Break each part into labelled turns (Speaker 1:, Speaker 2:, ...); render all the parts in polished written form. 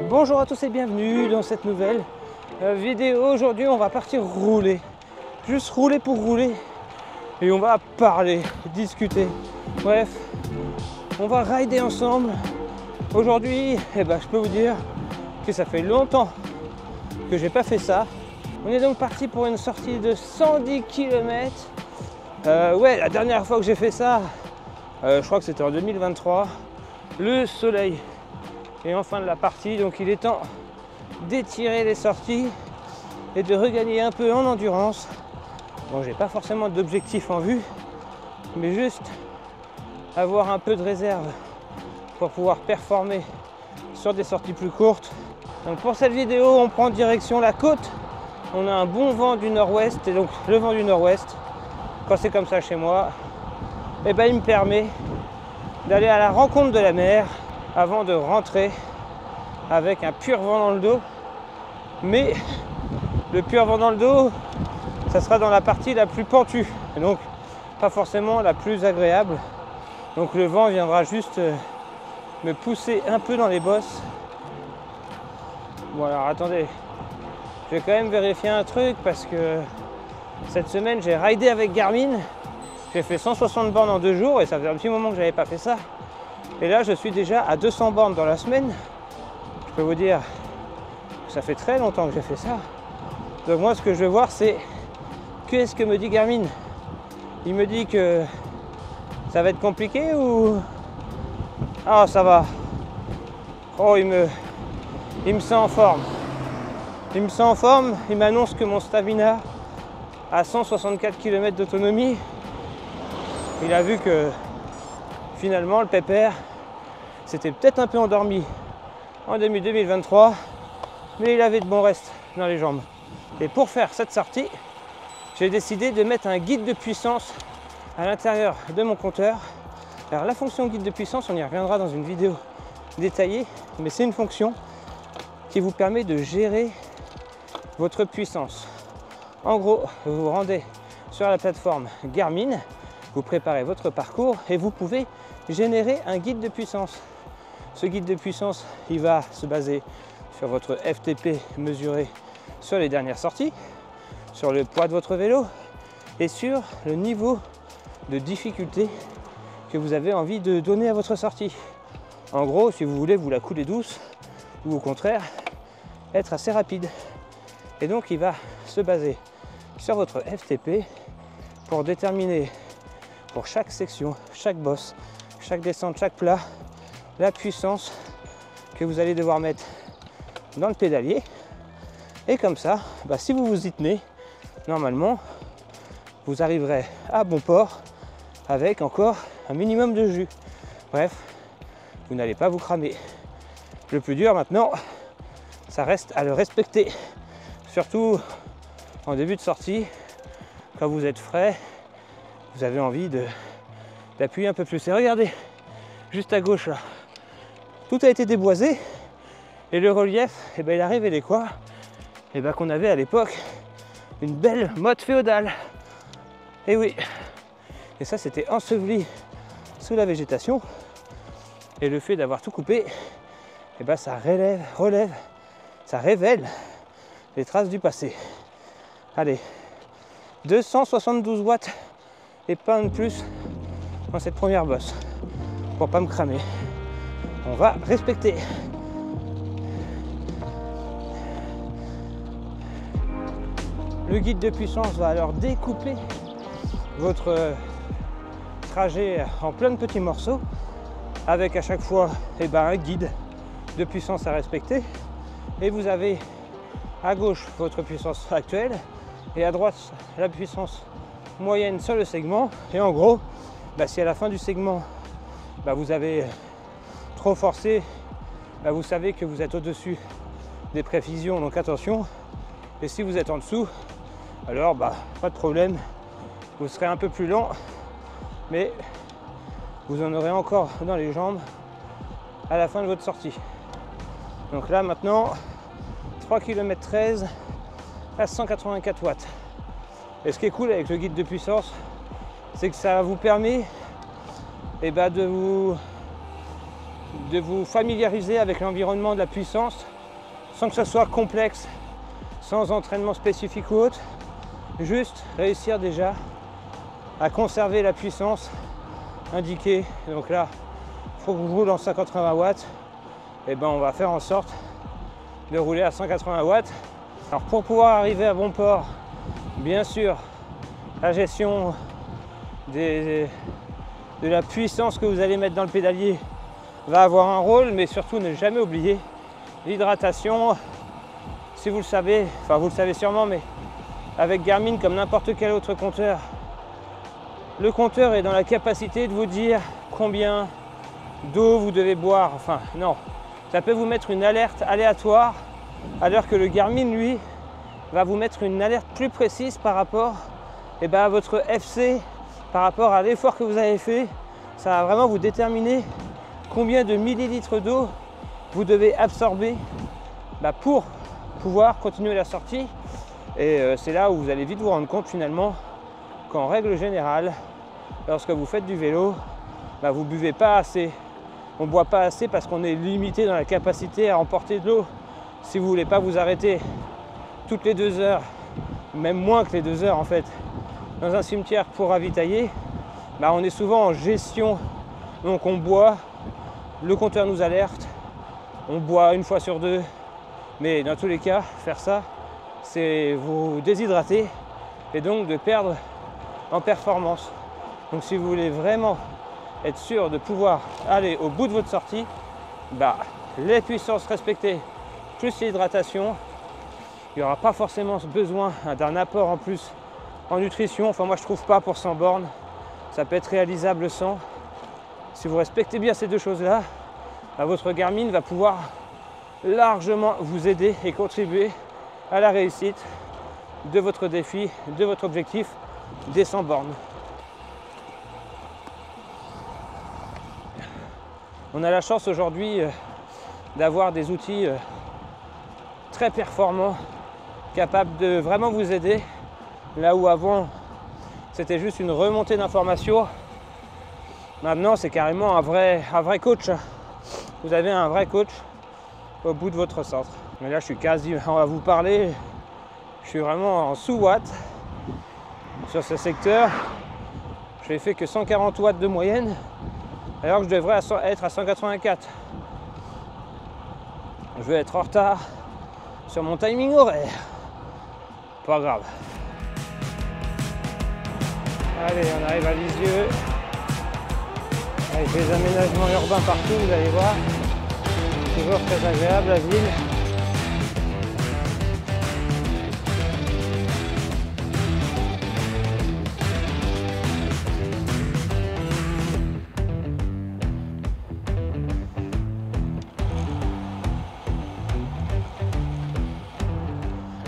Speaker 1: Bonjour à tous et bienvenue dans cette nouvelle vidéo. Aujourd'hui on va partir rouler, juste rouler pour rouler, et on va parler, discuter, bref, on va rider ensemble. Aujourd'hui, je peux vous dire que ça fait longtemps que j'ai pas fait ça. On est donc parti pour une sortie de 110 km. La dernière fois que j'ai fait ça, je crois que c'était en 2023. Le soleil est en fin de la partie, donc il est temps d'étirer les sorties et de regagner un peu en endurance. Bon, j'ai pas forcément d'objectif en vue, mais juste avoir un peu de réserve pour pouvoir performer sur des sorties plus courtes. Donc pour cette vidéo, on prend direction la côte. On a un bon vent du nord-ouest, et donc le vent du nord-ouest, quand c'est comme ça chez moi, il me permet d'aller à la rencontre de la mer avant de rentrer avec un pur vent dans le dos. Mais le pur vent dans le dos, ça sera dans la partie la plus pentue, et donc pas forcément la plus agréable. Donc le vent viendra juste me pousser un peu dans les bosses. Bon alors attendez, je vais quand même vérifier un truc, parce que cette semaine j'ai ridé avec Garmin. J'ai fait 160 bornes en 2 jours et ça faisait un petit moment que j'avais pas fait ça. Et là je suis déjà à 200 bornes dans la semaine. Je peux vous dire que ça fait très longtemps que j'ai fait ça. Donc moi ce que je veux voir, c'est qu'est-ce que me dit Garmin. Il me dit que ça va être compliqué ou... Ah, ça va. Oh, il me sent en forme. Il me sent en forme. Il m'annonce que mon stamina a 164 km d'autonomie. Il a vu que finalement le pépère s'était peut-être un peu endormi en début 2023, mais il avait de bons restes dans les jambes. Et pour faire cette sortie, j'ai décidé de mettre un guide de puissance à l'intérieur de mon compteur. Alors la fonction guide de puissance, on y reviendra dans une vidéo détaillée, mais c'est une fonction qui vous permet de gérer votre puissance. En gros, vous vous rendez sur la plateforme Garmin, vous préparez votre parcours et vous pouvez générer un guide de puissance. Ce guide de puissance, il va se baser sur votre FTP mesuré sur les dernières sorties, sur le poids de votre vélo et sur le niveau de difficulté que vous avez envie de donner à votre sortie. En gros, si vous voulez vous la couler douce ou au contraire être assez rapide. Et donc il va se baser sur votre FTP pour déterminer pour chaque section, chaque bosse, chaque descente, chaque plat, la puissance que vous allez devoir mettre dans le pédalier. Et comme ça, si vous vous y tenez, normalement, vous arriverez à bon port avec encore un minimum de jus. Bref, vous n'allez pas vous cramer. Le plus dur maintenant, ça reste à le respecter. Surtout en début de sortie, quand vous êtes frais, vous avez envie d'appuyer un peu plus. Et regardez, juste à gauche là, tout a été déboisé et le relief, il a révélé quoi? Qu'on avait à l'époque une belle motte féodale. Et oui, et ça c'était enseveli sous la végétation. Et le fait d'avoir tout coupé, ça ça révèle les traces du passé. Allez, 272 watts et pas un de plus dans cette première bosse pour pas me cramer. On va respecter. Le guide de puissance va alors découper votre trajet en plein de petits morceaux avec à chaque fois un guide de puissance à respecter. Et vous avez à gauche votre puissance actuelle et à droite la puissance moyenne sur le segment. Et en gros, si à la fin du segment vous avez trop forcé, vous savez que vous êtes au-dessus des précisions, donc attention. Et si vous êtes en dessous, alors pas de problème, vous serez un peu plus lent, mais vous en aurez encore dans les jambes à la fin de votre sortie. Donc là maintenant, 3 km 13 à 184 watts. Et ce qui est cool avec le guide de puissance, c'est que ça vous permet de vous familiariser avec l'environnement de la puissance sans que ce soit complexe, sans entraînement spécifique ou autre. Juste réussir déjà à conserver la puissance indiquée. Donc là, il faut que je roule en 180 watts. Et ben on va faire en sorte de rouler à 180 watts. Alors pour pouvoir arriver à bon port, bien sûr, la gestion de la puissance que vous allez mettre dans le pédalier va avoir un rôle, mais surtout ne jamais oublier l'hydratation. Si vous le savez, enfin vous le savez sûrement, mais avec Garmin comme n'importe quel autre compteur, le compteur est dans la capacité de vous dire combien d'eau vous devez boire. Enfin non, ça peut vous mettre une alerte aléatoire, alors que le Garmin lui va vous mettre une alerte plus précise par rapport à votre FC, par rapport à l'effort que vous avez fait. Ça va vraiment vous déterminer combien de millilitres d'eau vous devez absorber pour pouvoir continuer la sortie. Et c'est là où vous allez vite vous rendre compte finalement qu'en règle générale, lorsque vous faites du vélo, vous ne buvez pas assez. On ne boit pas assez parce qu'on est limité dans la capacité à emporter de l'eau. Si vous ne voulez pas vous arrêter toutes les 2 heures, même moins que les 2 heures en fait, dans un cimetière pour ravitailler, on est souvent en gestion. Donc on boit, le compteur nous alerte, on boit 1 fois sur 2, mais dans tous les cas, faire ça, c'est vous déshydrater et donc de perdre en performance. Donc si vous voulez vraiment être sûr de pouvoir aller au bout de votre sortie, les puissances respectées plus l'hydratation, il n'y aura pas forcément besoin d'un apport en plus en nutrition. Enfin moi je trouve pas pour 100 bornes, ça peut être réalisable sans. Si vous respectez bien ces 2 choses-là, votre Garmin va pouvoir largement vous aider et contribuer à la réussite de votre défi, de votre objectif des 100 bornes. On a la chance aujourd'hui d'avoir des outils très performants, capables de vraiment vous aider. Là où avant, c'était juste une remontée d'informations, maintenant c'est carrément un vrai coach. Vous avez un vrai coach au bout de votre centre. Mais là je suis quasiment à vous parler, je suis vraiment en sous-watt sur ce secteur. Je n'ai fait que 140 watts de moyenne, alors que je devrais être à 184. Je vais être en retard sur mon timing horaire. Pas grave. Allez, on arrive à Lisieux. Avec les aménagements urbains partout, vous allez voir. Toujours très agréable la ville.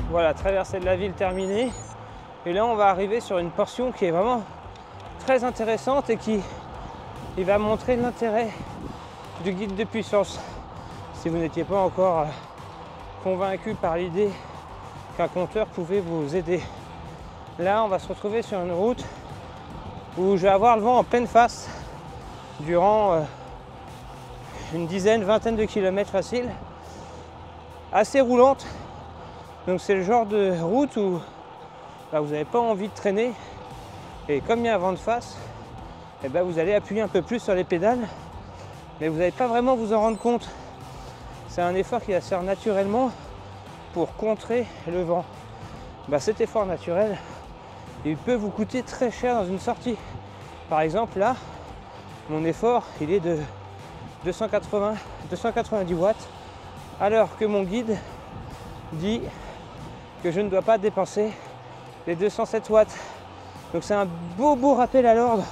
Speaker 1: Voilà, traversée de la ville terminée. Et là, on va arriver sur une portion qui est vraiment très intéressante et qui va montrer l'intérêt du guide de puissance. Si vous n'étiez pas encore convaincu par l'idée qu'un compteur pouvait vous aider. Là, on va se retrouver sur une route où je vais avoir le vent en pleine face durant une dizaine, vingtaine de kilomètres faciles. Assez roulante. Donc c'est le genre de route où vous n'avez pas envie de traîner. Et comme il y a un vent de face, vous allez appuyer un peu plus sur les pédales. Mais vous n'allez pas vraiment vous en rendre compte. C'est un effort qui va se faire naturellement pour contrer le vent. Cet effort naturel, il peut vous coûter très cher dans une sortie. Par exemple là, mon effort il est de 290 watts, alors que mon guide dit que je ne dois pas dépenser les 207 watts. Donc c'est un beau rappel à l'ordre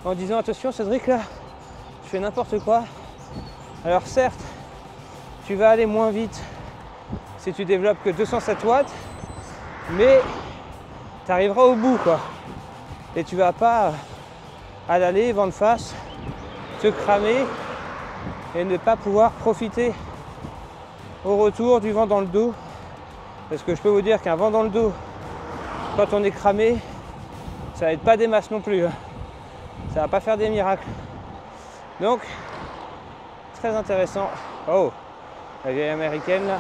Speaker 1: en disant attention Cédric, là tu fais n'importe quoi. Alors certes, tu vas aller moins vite si tu développes que 207 watts, mais tu arriveras au bout quoi. Et tu vas pas à l'aller, vent de face, te cramer et ne pas pouvoir profiter au retour du vent dans le dos. Parce que je peux vous dire qu'un vent dans le dos, quand on est cramé, ça va être pas des masses non plus. Ça va pas faire des miracles. Donc, très intéressant. Oh, la vieille américaine là.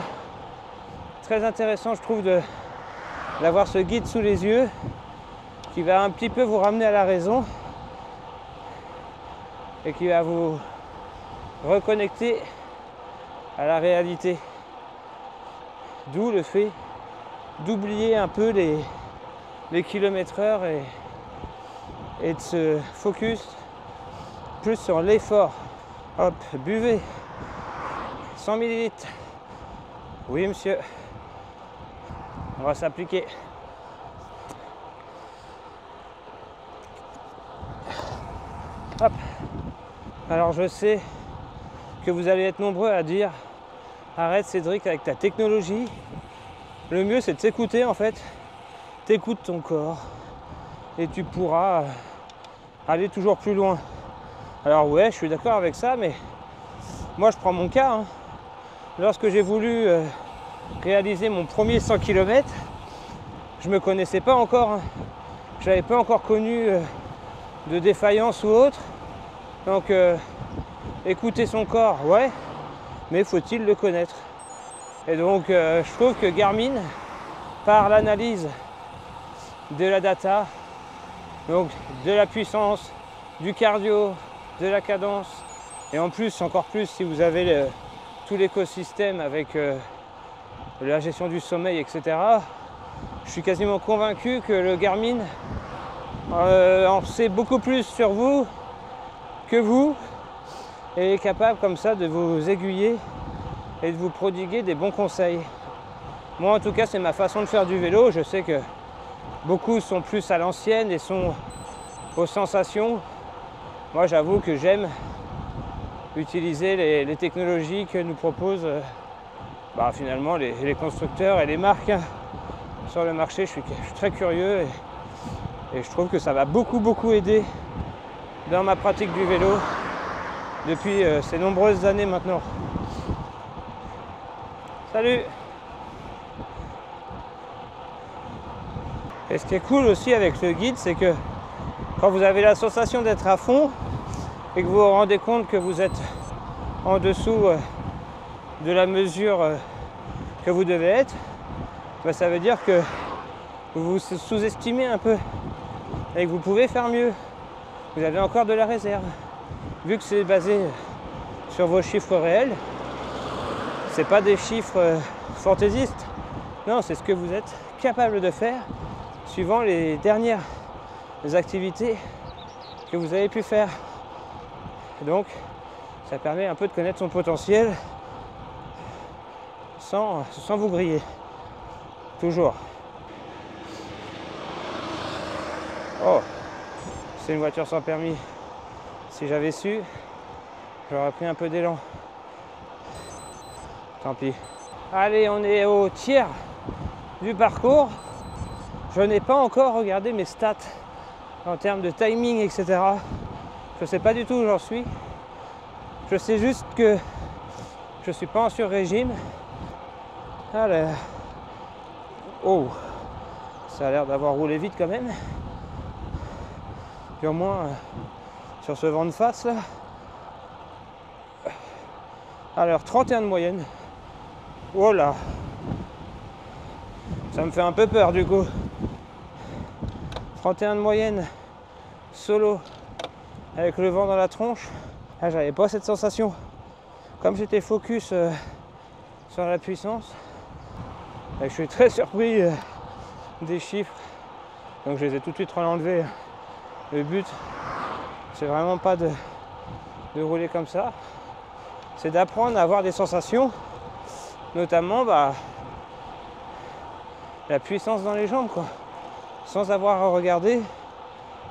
Speaker 1: très intéressant, je trouve, d'avoir ce guide sous les yeux qui va un petit peu vous ramener à la raison et qui va vous reconnecter à la réalité. D'où le fait d'oublier un peu les kilomètres-heure et de se focus plus sur l'effort. Hop, buvez 100 ml. Oui, monsieur. On va s'appliquer. Hop. Alors je sais que vous allez être nombreux à dire arrête Cédric avec ta technologie. Le mieux c'est de s'écouter en fait. T'écoutes ton corps et tu pourras aller toujours plus loin. Alors ouais, je suis d'accord avec ça, mais moi je prends mon cas. Hein. Lorsque j'ai voulu réaliser mon premier 100 km, je me connaissais pas encore. Hein. Je n'avais pas encore connu de défaillance ou autre. Donc écouter son corps, ouais, mais faut-il le connaître? Et donc je trouve que Garmin, par l'analyse de la data, donc de la puissance, du cardio, de la cadence, et en plus, encore plus, si vous avez tout l'écosystème avec la gestion du sommeil, etc., je suis quasiment convaincu que le Garmin en sait beaucoup plus sur vous que vous et est capable comme ça de vous aiguiller et de vous prodiguer des bons conseils. Moi en tout cas c'est ma façon de faire du vélo. Je sais que beaucoup sont plus à l'ancienne et sont aux sensations. Moi j'avoue que j'aime utiliser les technologies que nous proposent finalement les constructeurs et les marques sur le marché. Je suis très curieux et je trouve que ça va beaucoup aider dans ma pratique du vélo depuis ces nombreuses années maintenant. Salut! Et ce qui est cool aussi avec le guide, c'est que quand vous avez la sensation d'être à fond et que vous vous rendez compte que vous êtes en dessous de la mesure que vous devez être, ça veut dire que vous vous sous-estimez un peu et que vous pouvez faire mieux. Vous avez encore de la réserve. Vu que c'est basé sur vos chiffres réels, c'est pas des chiffres fantaisistes. Non, c'est ce que vous êtes capable de faire suivant les dernières activités que vous avez pu faire. Donc, ça permet un peu de connaître son potentiel sans vous griller. Toujours. Oh, c'est une voiture sans permis. Si j'avais su, j'aurais pris un peu d'élan. Tant pis. Allez, on est au tiers du parcours. Je n'ai pas encore regardé mes stats en termes de timing, etc. Je ne sais pas du tout où j'en suis. Je sais juste que je ne suis pas en sur-régime. Alors, oh, ça a l'air d'avoir roulé vite quand même. Puis au moins sur ce vent de face là. Alors 31 de moyenne. Oh là, ça me fait un peu peur du coup. 31 de moyenne, solo, avec le vent dans la tronche. Ah, j'avais pas cette sensation. Comme j'étais focus sur la puissance, je suis très surpris des chiffres. Donc je les ai tout de suite enlevés. Le but, c'est vraiment pas de rouler comme ça. C'est d'apprendre à avoir des sensations, notamment la puissance dans les jambes, quoi. Sans avoir à regarder,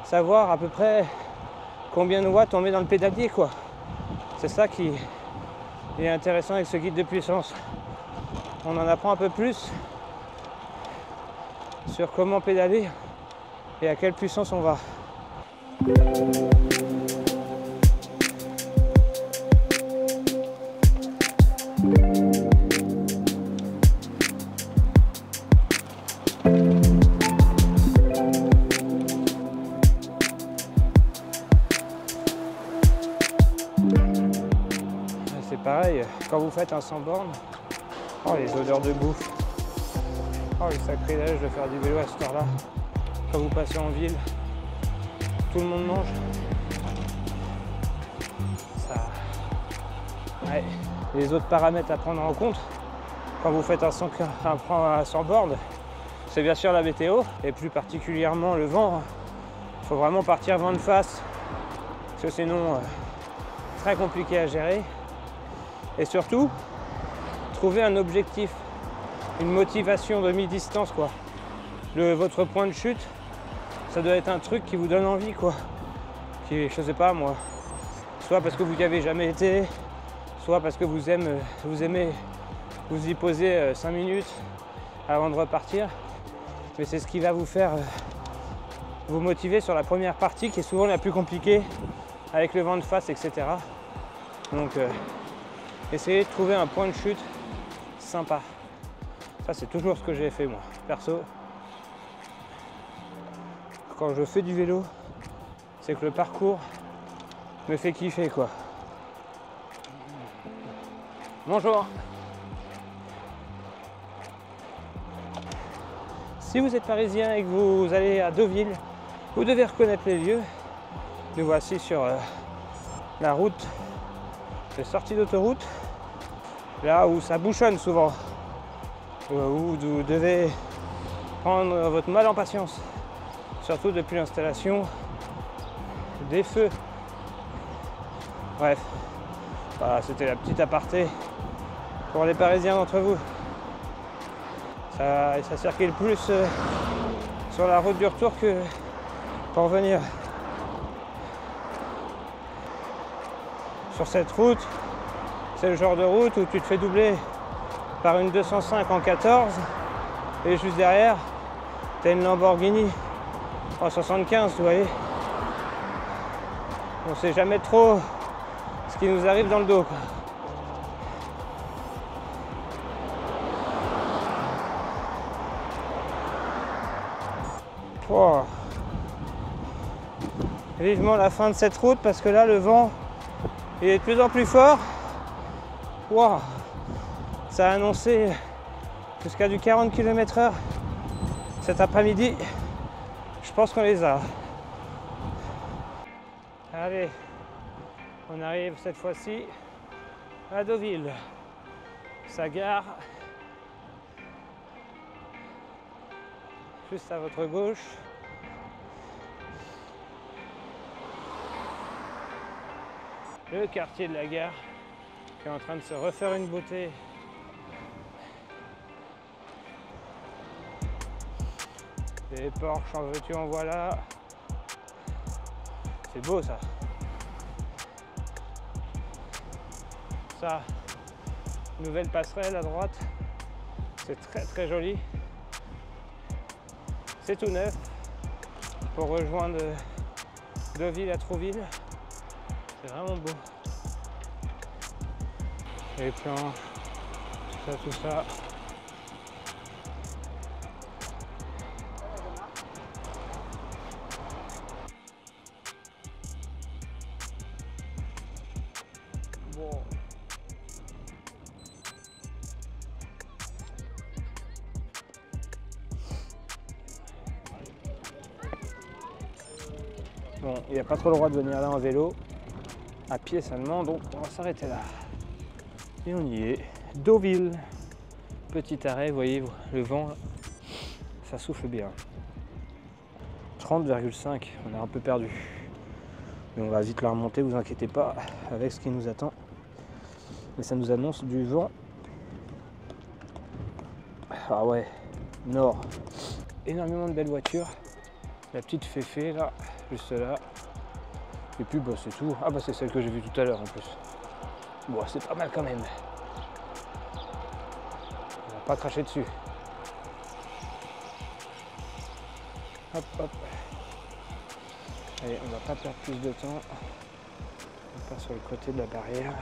Speaker 1: savoir à peu près combien de watts on met dans le pédalier, quoi. C'est ça qui est intéressant avec ce guide de puissance. On en apprend un peu plus sur comment pédaler et à quelle puissance on va. C'est pareil, quand vous faites un 100 bornes, oh les odeurs de bouffe. Oh, le sacrilège de faire du vélo à cette heure-là. Quand vous passez en ville, tout le monde mange. Ça... Ouais. Les autres paramètres à prendre en compte quand vous faites un 100 bornes, c'est bien sûr la météo et plus particulièrement le vent. Il faut vraiment partir vent de face parce que sinon très compliqué à gérer. Et surtout, trouver un objectif, une motivation de mi-distance quoi. Votre point de chute, ça doit être un truc qui vous donne envie quoi. Qui, je sais pas moi, soit parce que vous n'y avez jamais été, soit parce que vous aimez vous y poser 5 minutes avant de repartir. Mais c'est ce qui va vous faire vous motiver sur la première partie qui est souvent la plus compliquée avec le vent de face, etc. Donc essayez de trouver un point de chute sympa. Ça c'est toujours ce que j'ai fait moi, perso. Quand je fais du vélo, c'est que le parcours me fait kiffer quoi. Bonjour. Si vous êtes parisien et que vous allez à Deauville, vous devez reconnaître les lieux. Nous voici sur la route de sortie d'autoroute, là où ça bouchonne souvent, où vous devez prendre votre mal en patience, surtout depuis l'installation des feux. Bref, voilà, c'était la petite aparté pour les Parisiens d'entre vous. Ça circule plus sur la route du retour que pour venir. Sur cette route, c'est le genre de route où tu te fais doubler par une 205 en 14 et juste derrière, tu as une Lamborghini en 75, vous voyez. On ne sait jamais trop ce qui nous arrive dans le dos, quoi. Oh. Vivement la fin de cette route parce que là le vent il est de plus en plus fort. Wow. Ça a annoncé jusqu'à du 40 km/h cet après-midi. Je pense qu'on les a. Allez, on arrive cette fois-ci à Deauville. Ça gare juste à votre gauche. Le quartier de la gare qui est en train de se refaire une beauté. Des Porsche en veux-tu en voilà. C'est beau ça. Ça, nouvelle passerelle à droite. C'est très très joli. C'est tout neuf pour rejoindre Deauville à Trouville. C'est vraiment beau. Les planches, tout ça. Bon. Bon, il n'y a pas trop le droit de venir là en vélo. À pied seulement, donc on va s'arrêter là. Et on y est. Deauville. Petit arrêt, vous voyez, le vent, ça souffle bien. 30,5, on est un peu perdu. Mais on va vite la remonter, vous inquiétez pas, avec ce qui nous attend. Mais ça nous annonce du vent. Ah ouais, nord. Énormément de belles voitures. La petite Féfé là, juste là. Et puis bah, c'est tout. Ah bah c'est celle que j'ai vue tout à l'heure en plus. Bon, c'est pas mal quand même. On va pas cracher dessus. Hop hop. Allez, on va pas perdre plus de temps. On passe sur le côté de la barrière.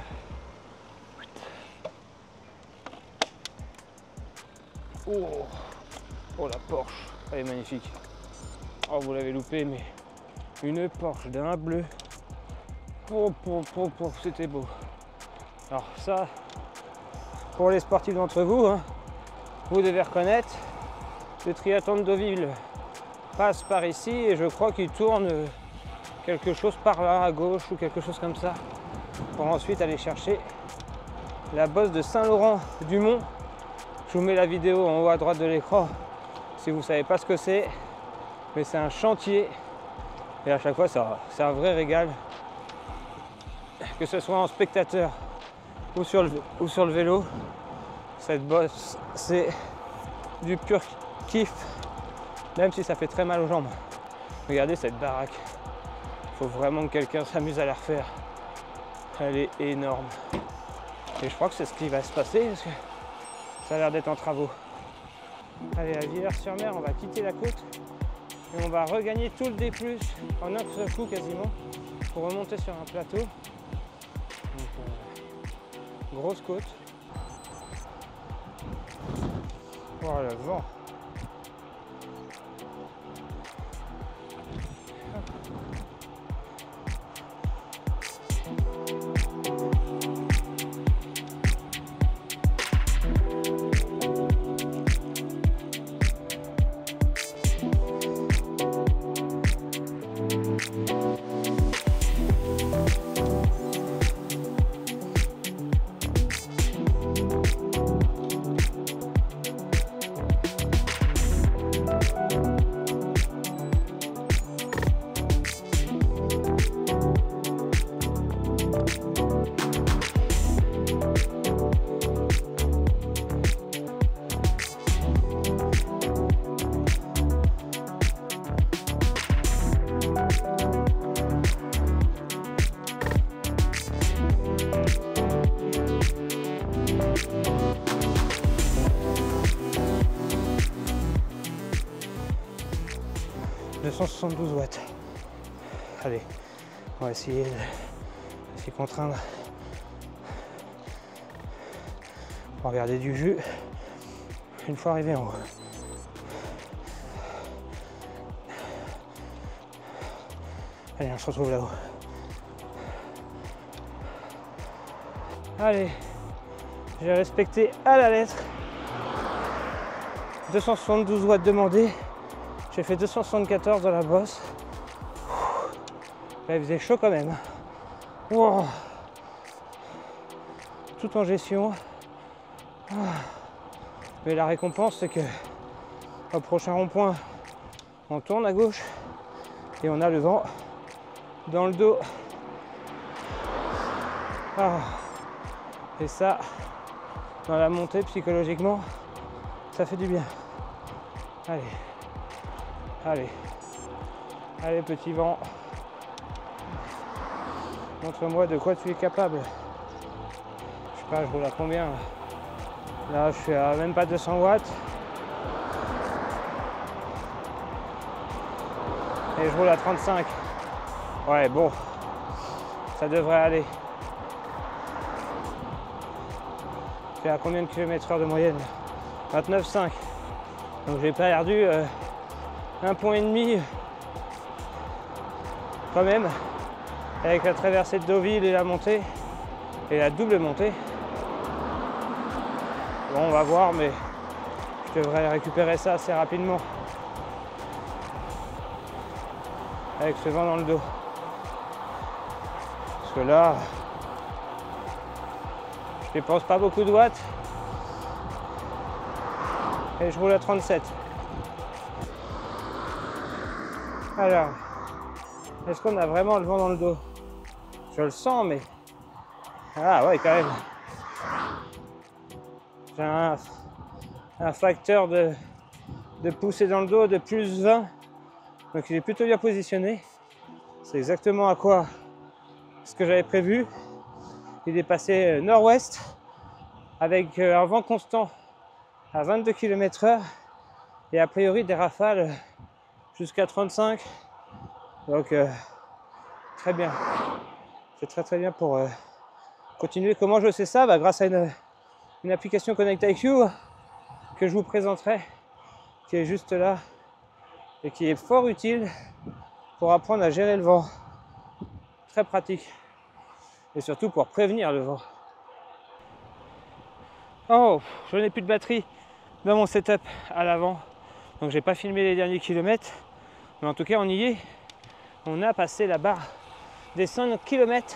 Speaker 1: Oh, oh la Porsche, elle est magnifique. Oh vous l'avez loupé, mais une Porsche d'un bleu. Oh, c'était beau. Alors ça, pour les sportifs d'entre vous, hein, vous devez reconnaître, Le triathlon de Deauville passe par ici et je crois qu'il tourne quelque chose par là à gauche ou quelque chose comme ça pour ensuite aller chercher la bosse de Saint-Laurent-du-Mont. Je vous mets la vidéo en haut à droite de l'écran si vous ne savez pas ce que c'est, mais c'est un chantier et à chaque fois c'est un vrai régal, que ce soit en spectateur ou sur le vélo. Cette bosse, c'est du pur kiff, même si ça fait très mal aux jambes. Regardez cette baraque, il faut vraiment que quelqu'un s'amuse à la refaire. Elle est énorme et je crois que c'est ce qui va se passer parce que ça a l'air d'être en travaux. Allez, à Villers-sur-Mer, on va quitter la côte et on va regagner tout le D+, en un seul coup quasiment, pour remonter sur un plateau. Donc, grosse côte. Oh le vent. « 272 watts. Allez, on va essayer de s'y contraindre. On va regarder du jus une fois arrivé en haut. Allez, on se retrouve là-haut. Allez, j'ai respecté à la lettre. 272 watts demandés. J'ai fait 274 dans la bosse. Là, il faisait chaud quand même. Wow. Tout en gestion. Mais la récompense, c'est que au prochain rond-point, on tourne à gauche et on a le vent dans le dos. Et ça, dans la montée, psychologiquement, ça fait du bien. Allez. Allez, allez petit vent, montre-moi de quoi tu es capable. Je sais pas, je roule à combien là? Là, je suis à même pas 200 watts. Et je roule à 35. Ouais, bon, ça devrait aller. Je suis à combien de kilomètres/heure de moyenne? 29,5. Donc j'ai perdu un point et demi quand même avec la traversée de Deauville et la montée et la double montée. Bon, on va voir, mais je devrais récupérer ça assez rapidement avec ce vent dans le dos, parce que là je dépense pas beaucoup de watts et je roule à 37. Alors, est-ce qu'on a vraiment le vent dans le dos? Je le sens, mais... Ah ouais, quand même. J'ai un facteur de poussée dans le dos de plus 20. Donc il est plutôt bien positionné. C'est exactement à quoi ce que j'avais prévu. Il est passé nord-ouest avec un vent constant à 22 km/h et a priori des rafales jusqu'à 35, donc très bien, c'est très bien pour continuer. Comment je sais ça? Grâce à une application ConnectIQ que je vous présenterai, qui est juste là et qui est fort utile pour apprendre à gérer le vent, très pratique, et surtout pour prévenir le vent. Oh, je n'ai plus de batterie dans mon setup à l'avant. Donc j'ai pas filmé les derniers kilomètres, mais en tout cas on y est. On a passé la barre des 100 km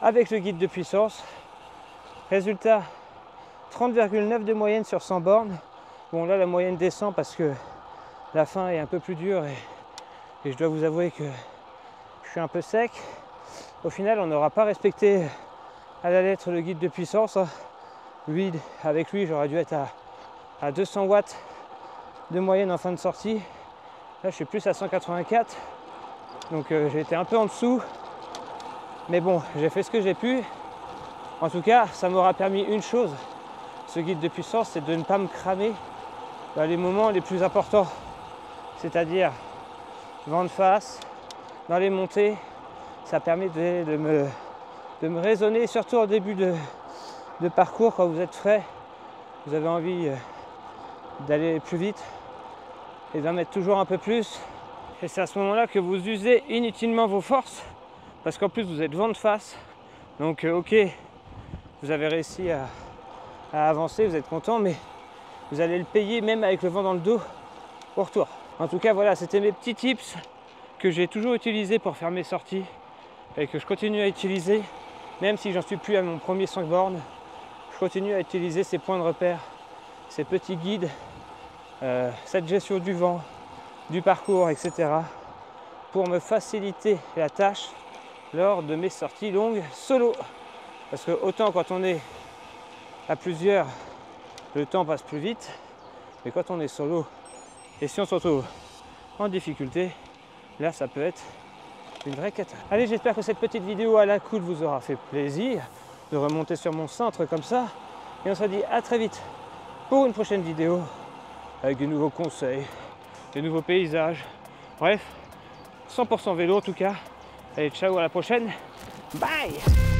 Speaker 1: avec le guide de puissance. Résultat, 30,9 de moyenne sur 100 bornes. Bon là la moyenne descend parce que la fin est un peu plus dure et je dois vous avouer que je suis un peu sec. Au final on n'aura pas respecté à la lettre le guide de puissance. Lui, avec lui j'aurais dû être à 200 watts de moyenne en fin de sortie. Là je suis plus à 184, donc j'ai été un peu en dessous, mais bon, j'ai fait ce que j'ai pu. En tout cas ça m'aura permis une chose, ce guide de puissance, c'est de ne pas me cramer dans les moments les plus importants, c'est-à-dire vent de face, dans les montées. Ça permet de me raisonner, surtout au début de parcours, quand vous êtes frais, vous avez envie d'aller plus vite et d'en mettre toujours un peu plus. Et c'est à ce moment-là que vous usez inutilement vos forces, parce qu'en plus vous êtes vent de face. Donc ok, vous avez réussi à avancer, vous êtes content, mais vous allez le payer même avec le vent dans le dos au retour. En tout cas voilà, c'était mes petits tips que j'ai toujours utilisés pour faire mes sorties et que je continue à utiliser, même si j'en suis plus à mon premier 5 bornes. Je continue à utiliser ces points de repère, ces petits guides, cette gestion du vent, du parcours, etc. pour me faciliter la tâche lors de mes sorties longues solo. Parce que autant quand on est à plusieurs, le temps passe plus vite, mais quand on est solo, et si on se retrouve en difficulté, là ça peut être une vraie cata. Allez, j'espère que cette petite vidéo à la cool vous aura fait plaisir de remonter sur mon centre comme ça. Et on se dit à très vite pour une prochaine vidéo avec de nouveaux conseils, de nouveaux paysages. Bref, 100% vélo en tout cas. Allez, ciao, à la prochaine. Bye!